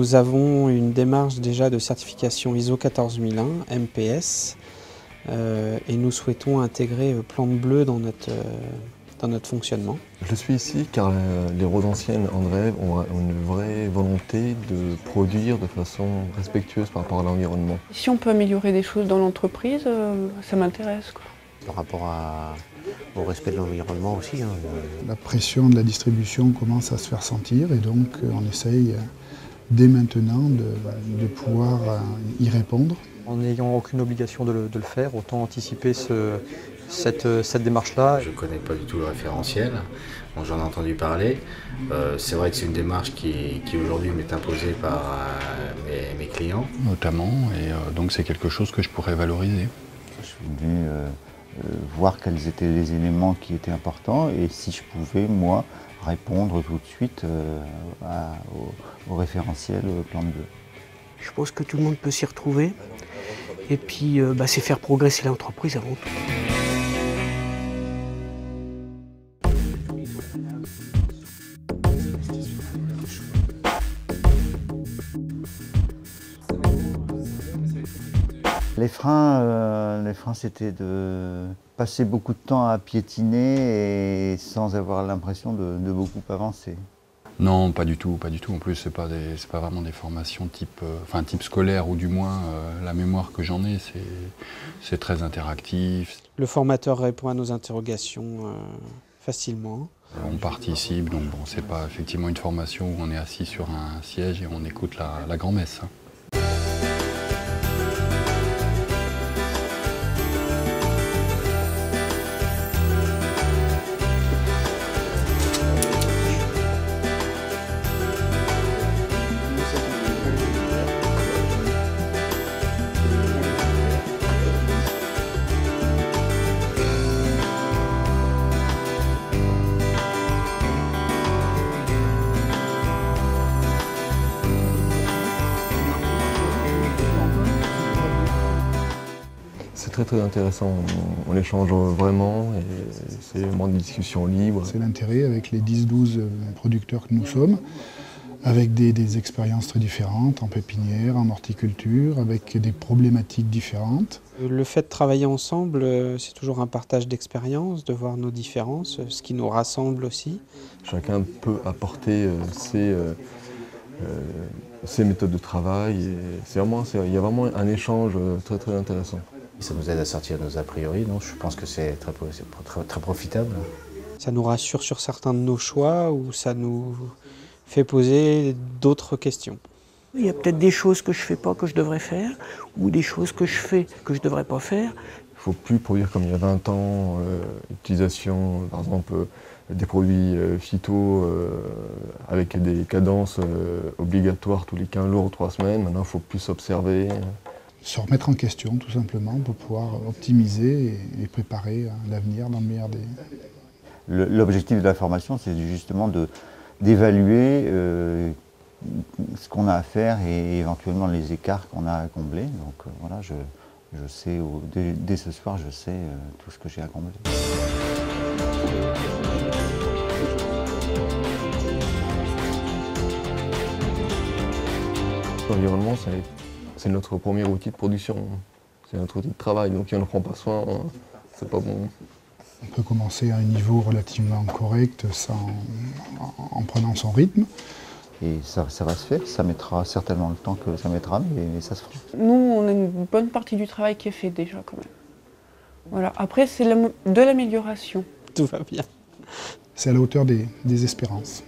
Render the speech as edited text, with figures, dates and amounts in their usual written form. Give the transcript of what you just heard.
Nous avons une démarche déjà de certification ISO 14001, MPS, et nous souhaitons intégrer Plante Bleue dans notre fonctionnement. Je suis ici car les Rosanciennes Andrève ont une vraie volonté de produire de façon respectueuse par rapport à l'environnement. Si on peut améliorer des choses dans l'entreprise, ça m'intéresse, quoi. Par rapport au respect de l'environnement aussi. La pression de la distribution commence à se faire sentir et donc on essaye dès maintenant de pouvoir y répondre. En n'ayant aucune obligation de le faire, autant anticiper cette démarche-là. Je ne connais pas du tout le référentiel, donc j'en ai entendu parler. C'est vrai que c'est une démarche qui aujourd'hui m'est imposée par mes clients. Notamment, et donc c'est quelque chose que je pourrais valoriser. Je suis venu voir quels étaient les éléments qui étaient importants et si je pouvais, moi, répondre tout de suite au référentiel Plante Bleue. Je pense que tout le monde peut s'y retrouver et puis c'est faire progresser l'entreprise avant tout. Les freins, c'était de passer beaucoup de temps à piétiner et sans avoir l'impression de beaucoup avancer. Non, pas du tout, pas du tout. En plus, c'est pas vraiment des formations type scolaire, ou du moins la mémoire que j'en ai, c'est très interactif. Le formateur répond à nos interrogations facilement. On participe, donc bon, c'est pas effectivement une formation où on est assis sur un siège et on écoute la grand-messe. C'est très intéressant, on échange vraiment et c'est vraiment des discussions libres. C'est l'intérêt avec les 10-12 producteurs que nous sommes, avec des expériences très différentes en pépinière, en horticulture, avec des problématiques différentes. Le fait de travailler ensemble, c'est toujours un partage d'expériences, de voir nos différences, ce qui nous rassemble aussi. Chacun peut apporter ses méthodes de travail et il y a vraiment un échange très intéressant. Ça nous aide à sortir nos a priori, donc je pense que c'est très profitable. Ça nous rassure sur certains de nos choix ou ça nous fait poser d'autres questions. Il y a peut-être des choses que je ne fais pas que je devrais faire ou des choses que je fais que je ne devrais pas faire. Il ne faut plus produire comme il y a 20 ans, utilisation par exemple des produits phyto avec des cadences obligatoires tous les 15 jours ou 3 semaines. Maintenant il faut plus observer. Se remettre en question tout simplement pour pouvoir optimiser et préparer l'avenir dans le meilleur des... L'objectif de la formation, c'est justement d'évaluer ce qu'on a à faire et éventuellement les écarts qu'on a à combler. Donc voilà, je sais, dès ce soir, je sais tout ce que j'ai à combler. L'environnement, c'est notre premier outil de production, c'est notre outil de travail, donc si on ne prend pas soin, c'est pas bon. On peut commencer à un niveau relativement correct en prenant son rythme. Et ça va se faire, ça mettra certainement le temps que ça mettra, mais ça se fera. Nous, on a une bonne partie du travail qui est fait déjà quand même. Voilà. Après, c'est de l'amélioration. Tout va bien. C'est à la hauteur des espérances.